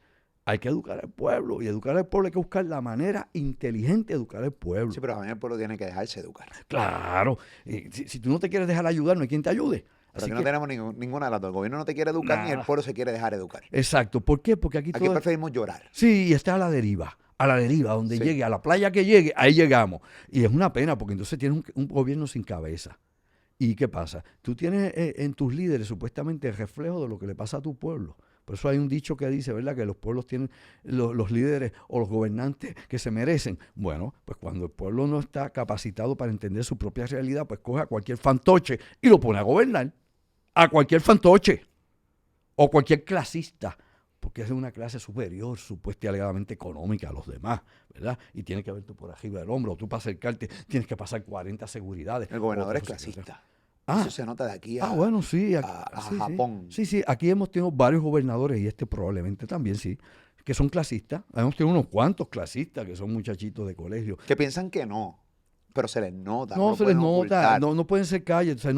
S2: Hay que educar al pueblo, y educar al pueblo hay que buscar la manera inteligente de educar al pueblo.
S1: Sí, pero también el pueblo tiene que dejarse educar.
S2: Claro, si tú no te quieres dejar ayudar, no hay quien te ayude.
S1: Pero
S2: Así
S1: aquí no tenemos ninguna de las dos. El gobierno no te quiere educar ni el pueblo se quiere dejar educar.
S2: Exacto, ¿por qué? Porque aquí
S1: preferimos llorar.
S2: Sí, y está a la deriva, donde llegue, a la playa que llegue, ahí llegamos. Y es una pena, porque entonces tienes un gobierno sin cabeza. ¿Y qué pasa? Tú tienes en tus líderes supuestamente el reflejo de lo que le pasa a tu pueblo. Por eso hay un dicho que dice, ¿verdad?, que los pueblos tienen los líderes o los gobernantes que se merecen. Bueno, pues cuando el pueblo no está capacitado para entender su propia realidad, pues coge a cualquier fantoche y lo pone a gobernar. A cualquier fantoche o cualquier clasista, porque es de una clase superior, supuesta y alegadamente económica a los demás, ¿verdad? Y tiene que ver tú por arriba del hombro, o tú para acercarte tienes que pasar 40 seguridades.
S1: El gobernador es clasista. Eso se nota de aquí a Japón.
S2: Sí, aquí hemos tenido varios gobernadores, y este probablemente también, sí, que son clasistas. Hemos tenido unos cuantos clasistas que son muchachitos de colegio.
S1: Que piensan que no, pero se les nota.
S2: No se les nota, no pueden ser calles. O sea,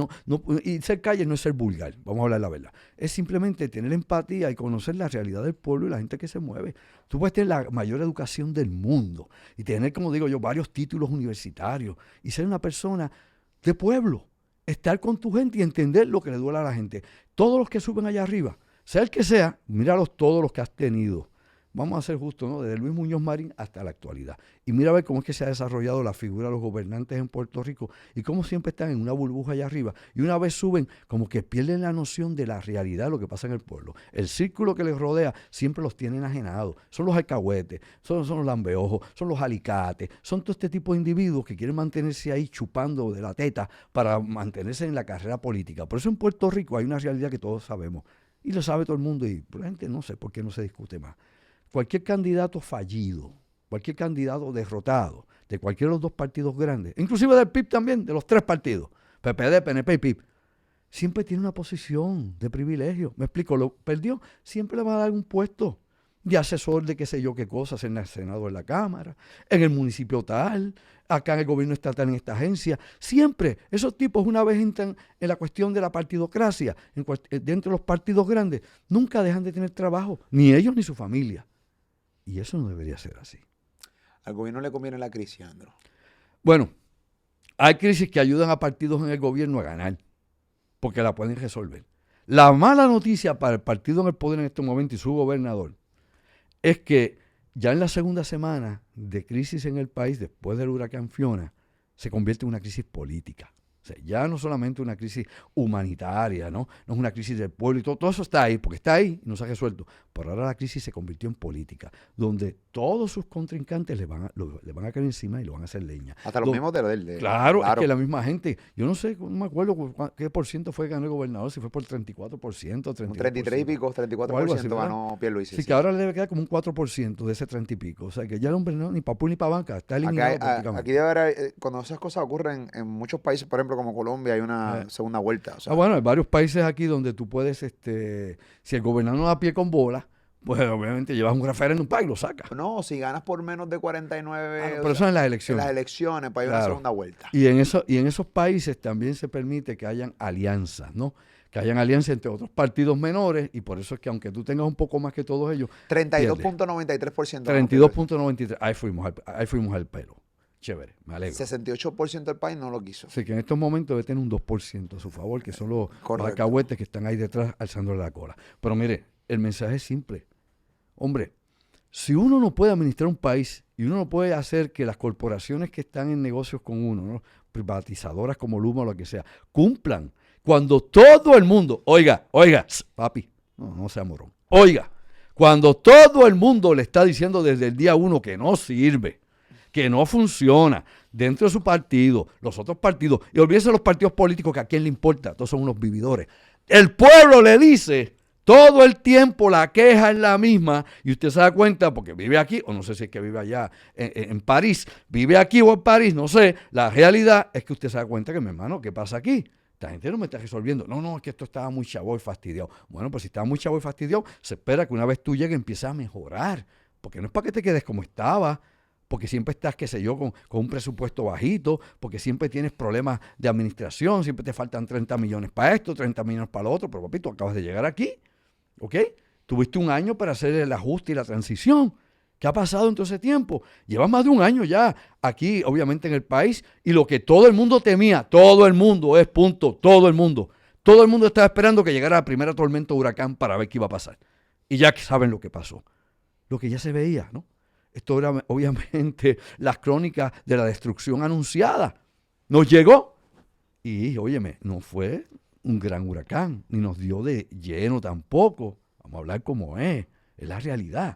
S2: y ser calles no es ser vulgar, vamos a hablar la verdad. Es simplemente tener empatía y conocer la realidad del pueblo y la gente que se mueve. Tú puedes tener la mayor educación del mundo y tener, como digo yo, varios títulos universitarios y ser una persona de pueblo. Estar con tu gente y entender lo que le duele a la gente. Todos los que suben allá arriba, sea el que sea, míralos todos los que has tenido. Vamos a ser justos, ¿no? Desde Luis Muñoz Marín hasta la actualidad. Y mira a ver cómo es que se ha desarrollado la figura de los gobernantes en Puerto Rico y cómo siempre están en una burbuja allá arriba. Y una vez suben, como que pierden la noción de la realidad de lo que pasa en el pueblo. El círculo que les rodea siempre los tiene enajenados. Son los alcahuetes, son los lambeojos, son los alicates, son todo este tipo de individuos que quieren mantenerse ahí chupando de la teta para mantenerse en la carrera política. Por eso en Puerto Rico hay una realidad que todos sabemos. Y lo sabe todo el mundo y la gente no sé por qué no se discute más. Cualquier candidato fallido, cualquier candidato derrotado, de cualquiera de los dos partidos grandes, inclusive del PIB también, de los tres partidos, PPD, PNP y PIB, siempre tiene una posición de privilegio. Me explico, lo perdió, siempre le va a dar un puesto de asesor de qué sé yo qué cosas en el Senado, en la Cámara, en el municipio tal, acá en el gobierno estatal, en esta agencia. Siempre esos tipos, una vez entran en la cuestión de la partidocracia, dentro de los partidos grandes, nunca dejan de tener trabajo, ni ellos ni su familia. Y eso no debería ser así.
S1: Al gobierno le conviene la crisis, Andro.
S2: Bueno, hay crisis que ayudan a partidos en el gobierno a ganar, porque la pueden resolver. La mala noticia para el partido en el poder en este momento y su gobernador es que ya en la segunda semana de crisis en el país, después del huracán Fiona, se convierte en una crisis política. O sea, ya no solamente una crisis humanitaria, ¿no? No es una crisis del pueblo y todo eso está ahí, porque está ahí y no se ha resuelto. Pero ahora la crisis se convirtió en política, donde todos sus contrincantes le van a caer encima y lo van a hacer leña.
S1: Hasta los mismos de él.
S2: Claro, es que la misma gente, yo no sé, no me acuerdo qué por ciento fue que ganó el gobernador, si fue por 34%, 32%.
S1: Un 33 y pico, 34% ganó Pierluisi.
S2: Sí, que ahora le debe quedar como un 4% de ese 30 y pico. O sea, que ya el hombre no, ni para pool ni para banca, está eliminado prácticamente.
S1: Aquí debe haber, cuando esas cosas ocurren en muchos países, por ejemplo, como Colombia, hay una segunda vuelta. O sea,
S2: bueno, hay varios países aquí donde tú puedes, si el gobernador no da pie con bola, pues obviamente llevas un referéndum y lo sacas.
S1: No, si ganas por menos de 49...
S2: pero eso es en las elecciones.
S1: En las elecciones, pues hay una segunda vuelta.
S2: Y en esos países también se permite que hayan alianzas, ¿no? Que hayan alianzas entre otros partidos menores, y por eso es que aunque tú tengas un poco más que todos ellos...
S1: 32.93%.
S2: 32.93%. Ahí fuimos al pelo. Chévere, me alegro.
S1: 68% del país no lo quiso.
S2: Así que en estos momentos debe tener un 2% a su favor, que son los alcahuetes que están ahí detrás alzándole la cola. Pero mire, el mensaje es simple. Hombre, Si uno no puede administrar un país y uno no puede hacer que las corporaciones que están en negocios con uno, ¿no? Privatizadoras como Luma o lo que sea, cumplan, cuando todo el mundo, oiga, papi, no sea morón, oiga, cuando todo el mundo le está diciendo desde el día uno que no sirve, que no funciona, dentro de su partido, los otros partidos, y olvídense los partidos políticos que a quién le importa, todos son unos vividores. El pueblo le dice, todo el tiempo la queja es la misma, y usted se da cuenta, porque vive aquí, o no sé si es que vive allá en París, vive aquí o en París, no sé, la realidad es que usted se da cuenta que, mi hermano, ¿qué pasa aquí? Esta gente no me está resolviendo. No, es que esto estaba muy chavo y fastidiado. Bueno, pues si estaba muy chavo y fastidiado, se espera que una vez tú llegues empieces a mejorar, porque no es para que te quedes como estaba, porque siempre estás, qué sé yo, con un presupuesto bajito, porque siempre tienes problemas de administración, siempre te faltan 30 millones para esto, 30 millones para lo otro, pero papi, tú acabas de llegar aquí, ¿ok? Tuviste un año para hacer el ajuste y la transición. ¿Qué ha pasado en todo ese tiempo? Llevas más de un año ya aquí, obviamente, en el país, y lo que todo el mundo temía, todo el mundo todo el mundo estaba esperando que llegara la primera tormenta de huracán para ver qué iba a pasar. Y ya que saben lo que pasó, lo que ya se veía, ¿no? Esto era obviamente las crónicas de la destrucción anunciada. Nos llegó y, óyeme, no fue un gran huracán, ni nos dio de lleno tampoco. Vamos a hablar como es la realidad.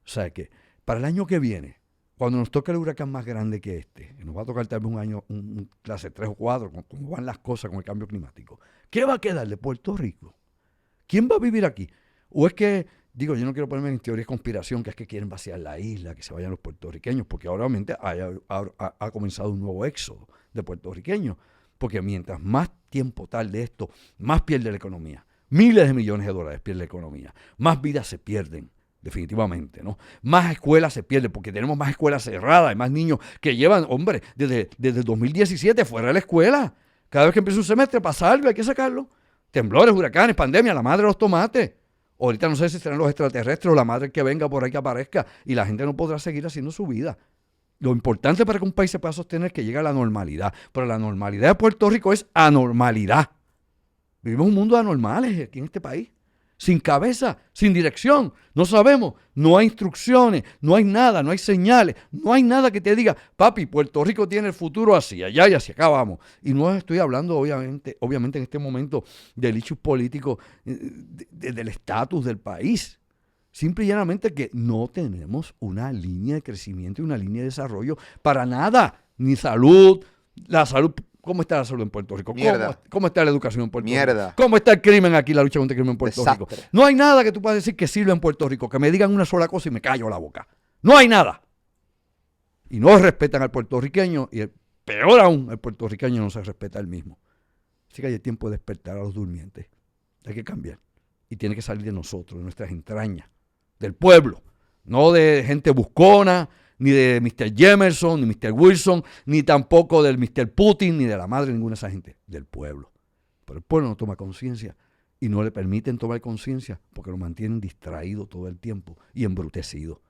S2: O sea que para el año que viene, cuando nos toque el huracán más grande que este, que nos va a tocar tal vez un año, un clase 3 o 4, como van las cosas con el cambio climático, ¿qué va a quedar de Puerto Rico? ¿Quién va a vivir aquí? ¿O es que, digo, yo no quiero ponerme en teoría de conspiración, que es que quieren vaciar la isla, que se vayan los puertorriqueños, porque ahora obviamente ha comenzado un nuevo éxodo de puertorriqueños, porque mientras más tiempo tarde esto, más pierde la economía. Miles de millones de dólares pierde la economía, más vidas se pierden. Definitivamente, ¿no? Más escuelas se pierden porque tenemos más escuelas cerradas, hay más niños que llevan, hombre, desde el 2017 fuera de la escuela. Cada vez que empieza un semestre pasa algo, hay que sacarlo. Temblores, huracanes, pandemia, la madre de los tomates. Ahorita no sé si serán los extraterrestres o la madre que venga por ahí que aparezca y la gente no podrá seguir haciendo su vida. Lo importante para que un país se pueda sostener es que llegue a la normalidad. Pero la normalidad de Puerto Rico es anormalidad. Vivimos un mundo de anormales aquí en este país. Sin cabeza, sin dirección, no sabemos, no hay instrucciones, no hay nada, no hay señales, no hay nada que te diga, papi, Puerto Rico tiene el futuro así, allá y hacia acá vamos. Y no estoy hablando obviamente en este momento del issue político, del estatus del país. Simple y llanamente que no tenemos una línea de crecimiento y una línea de desarrollo para nada, ni salud, la salud. ¿Cómo está la salud en Puerto Rico? ¿Cómo está la educación en Puerto Rico? ¿Cómo está el crimen aquí, la lucha contra el crimen en Puerto Rico? No hay nada que tú puedas decir que sirva en Puerto Rico, que me digan una sola cosa y me callo la boca. No hay nada. Y no respetan al puertorriqueño y peor aún, el puertorriqueño no se respeta él mismo. Así que hay tiempo de despertar a los durmientes. Hay que cambiar. Y tiene que salir de nosotros, de nuestras entrañas, del pueblo, no de gente buscona, ni de Mr. Jemerson, ni Mr. Wilson, ni tampoco del Mr. Putin, ni de la madre de ninguna de esa gente, del pueblo. Pero el pueblo no toma conciencia y no le permiten tomar conciencia porque lo mantienen distraído todo el tiempo y embrutecido.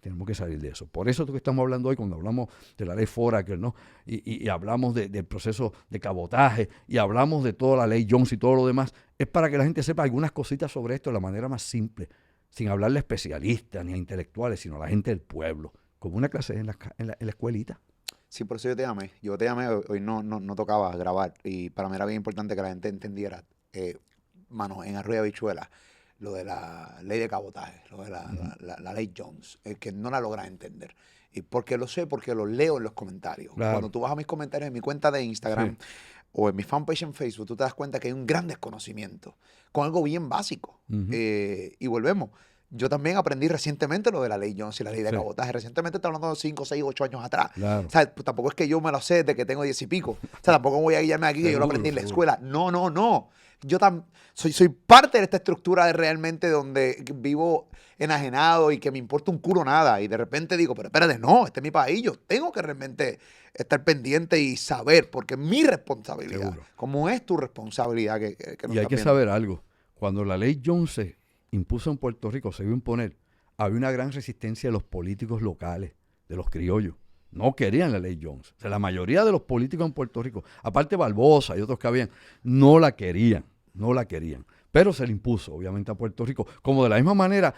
S2: Tenemos que salir de eso. Por eso es lo que estamos hablando hoy cuando hablamos de la ley Foraker, ¿no? Y hablamos del proceso de cabotaje y hablamos de toda la ley Jones y todo lo demás. Es para que la gente sepa algunas cositas sobre esto de la manera más simple, sin hablarle a especialistas ni a intelectuales, sino a la gente del pueblo. Como una clase en la escuelita.
S1: Sí, por eso yo te llamé. Hoy no tocaba grabar. Y para mí era bien importante que la gente entendiera, mano, en Arroyo Habichuela, lo de la ley de cabotaje, lo de la ley Jones, que no la logras entender. Y porque lo sé, porque lo leo en los comentarios.
S2: Claro.
S1: Cuando tú vas a mis comentarios en mi cuenta de Instagram o en mi fanpage en Facebook, tú te das cuenta que hay un gran desconocimiento con algo bien básico. Y volvemos. Yo también aprendí recientemente lo de la ley Jones y la ley de cabotaje. Recientemente estoy hablando de 5, 6, 8 años atrás.
S2: Claro.
S1: O sea, pues tampoco es que yo me lo sé desde que tengo 10 y pico. O sea, tampoco voy a guiarme aquí que yo lo aprendí en la escuela. No. Yo soy parte de esta estructura de realmente donde vivo enajenado y que me importa un culo nada. Y de repente digo, pero espérate, no, este es mi país. Yo tengo que realmente estar pendiente y saber, porque es mi responsabilidad.
S2: Seguro.
S1: Como es tu responsabilidad que nos
S2: Y hay
S1: estás
S2: que
S1: viendo.
S2: saber algo. Cuando la ley Jones se impuso en Puerto Rico, se iba a imponer, había una gran resistencia de los políticos locales, de los criollos. No querían la ley Jones. O sea, la mayoría de los políticos en Puerto Rico, aparte Barbosa y otros que habían, no la querían. Pero se le impuso, obviamente, a Puerto Rico. Como de la misma manera,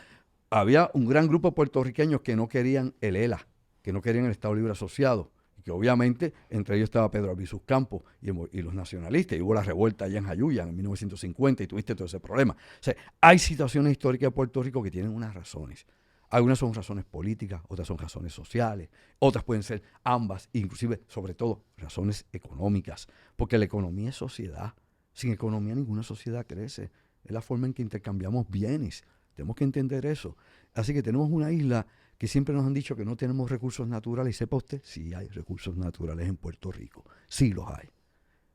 S2: había un gran grupo de puertorriqueños que no querían el ELA, que no querían el Estado Libre Asociado, y que obviamente entre ellos estaba Pedro Albizu Campos y los nacionalistas, y hubo la revuelta allá en Jayuya en 1950 y tuviste todo ese problema. O sea, hay situaciones históricas de Puerto Rico que tienen unas razones. Algunas son razones políticas, otras son razones sociales, otras pueden ser ambas, inclusive, sobre todo, razones económicas, porque la economía es sociedad. Sin economía ninguna sociedad crece. Es la forma en que intercambiamos bienes. Tenemos que entender eso. Así que tenemos una isla que siempre nos han dicho que no tenemos recursos naturales. Y sepa usted, sí hay recursos naturales en Puerto Rico. Sí los hay.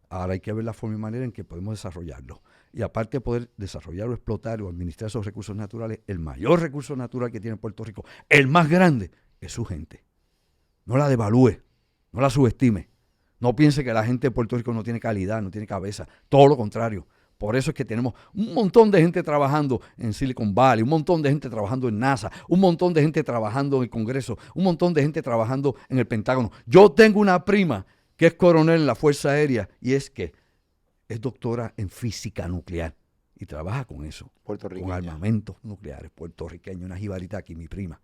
S2: Ahora hay que ver la forma y manera en que podemos desarrollarlos. Y aparte de poder desarrollar o explotar o administrar esos recursos naturales, el mayor recurso natural que tiene Puerto Rico, el más grande, es su gente. No la devalúe, no la subestime. No piense que la gente de Puerto Rico no tiene calidad, no tiene cabeza. Todo lo contrario. Por eso es que tenemos un montón de gente trabajando en Silicon Valley, un montón de gente trabajando en NASA, un montón de gente trabajando en el Congreso, un montón de gente trabajando en el Pentágono. Yo tengo una prima que es coronel en la Fuerza Aérea y es que es doctora en física nuclear y trabaja con eso, con armamentos nucleares, puertorriqueño, una jibarita aquí, mi prima.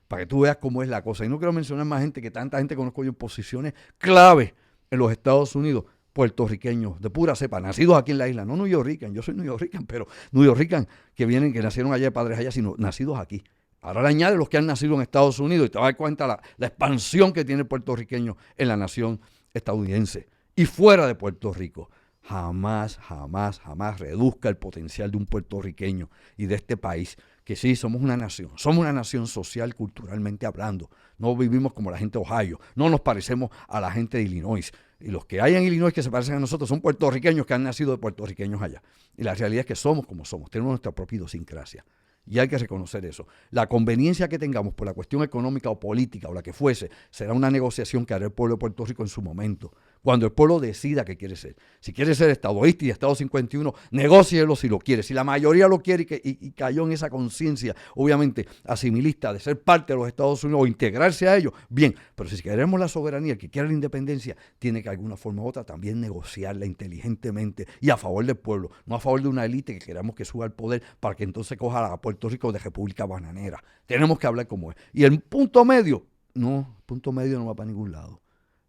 S2: Para que tú veas cómo es la cosa. Y no quiero mencionar más gente, que tanta gente conozco yo en posiciones clave en los Estados Unidos, puertorriqueños de pura cepa, nacidos aquí en la isla, no New Yorkican, yo soy New Yorkican, pero New Yorkican que vienen, que nacieron allá de padres allá, sino nacidos aquí. Ahora le añade los que han nacido en Estados Unidos y te vas a dar cuenta la expansión que tiene el puertorriqueño en la nación estadounidense y fuera de Puerto Rico. Jamás, jamás, jamás reduzca el potencial de un puertorriqueño y de este país, que sí, somos una nación social, culturalmente hablando. No vivimos como la gente de Ohio, no nos parecemos a la gente de Illinois. Y los que hay en Illinois que se parecen a nosotros son puertorriqueños que han nacido de puertorriqueños allá. Y la realidad es que somos como somos, tenemos nuestra propia idiosincrasia. Y hay que reconocer eso. La conveniencia que tengamos por la cuestión económica o política o la que fuese, será una negociación que hará el pueblo de Puerto Rico en su momento. Cuando el pueblo decida qué quiere ser. Si quiere ser estadoísta y Estado 51, negócielo si lo quiere. Si la mayoría lo quiere y cayó en esa conciencia, obviamente, asimilista de ser parte de los Estados Unidos o integrarse a ellos, bien. Pero si queremos la soberanía, el que quiera la independencia, tiene que de alguna forma u otra también negociarla inteligentemente y a favor del pueblo, no a favor de una élite que queramos que suba al poder para que entonces coja a Puerto Rico de república bananera. Tenemos que hablar como es. Y el punto medio no va para ningún lado.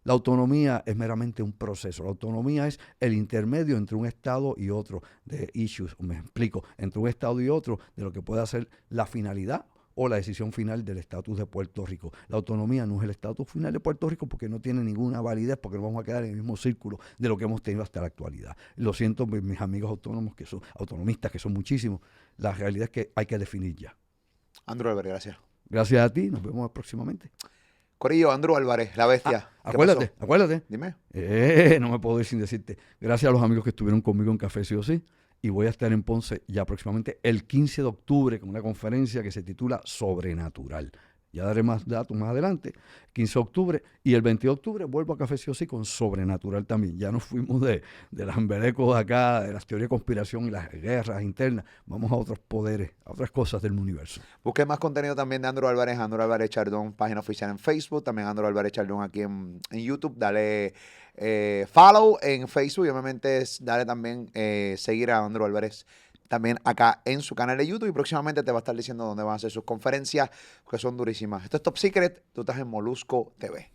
S2: La autonomía es meramente un proceso. La autonomía es el intermedio entre un Estado y otro de issues, me explico, entre un Estado y otro de lo que puede ser la finalidad o la decisión final del estatus de Puerto Rico. La autonomía no es el estatus final de Puerto Rico porque no tiene ninguna validez, porque nos vamos a quedar en el mismo círculo de lo que hemos tenido hasta la actualidad. Lo siento, mis amigos autónomos, que son autonomistas, que son muchísimos. La realidad es que hay que definir ya.
S1: Andrew Álvarez, gracias.
S2: Gracias a ti, nos vemos próximamente.
S1: Corillo, Andrew Álvarez, la bestia.
S2: Acuérdate.
S1: Dime.
S2: No me puedo ir sin decirte. Gracias a los amigos que estuvieron conmigo en Café Sí o Sí. Y voy a estar en Ponce ya próximamente el 15 de octubre con una conferencia que se titula Sobrenatural. Ya daré más datos más adelante, 15 de octubre. Y el 20 de octubre vuelvo a Café Sí o Sí con Sobrenatural también. Ya nos fuimos de las embelecos de acá, de las teorías de conspiración y las guerras internas. Vamos a otros poderes, a otras cosas del universo.
S1: Busque más contenido también de Andrew Álvarez Chardón, página oficial en Facebook. También Andrew Álvarez Chardón aquí en YouTube. Dale follow en Facebook y obviamente dale también seguir a Andrew Álvarez también acá en su canal de YouTube y próximamente te va a estar diciendo dónde van a hacer sus conferencias, que son durísimas. Esto es Top Secret, tú estás en Molusco TV.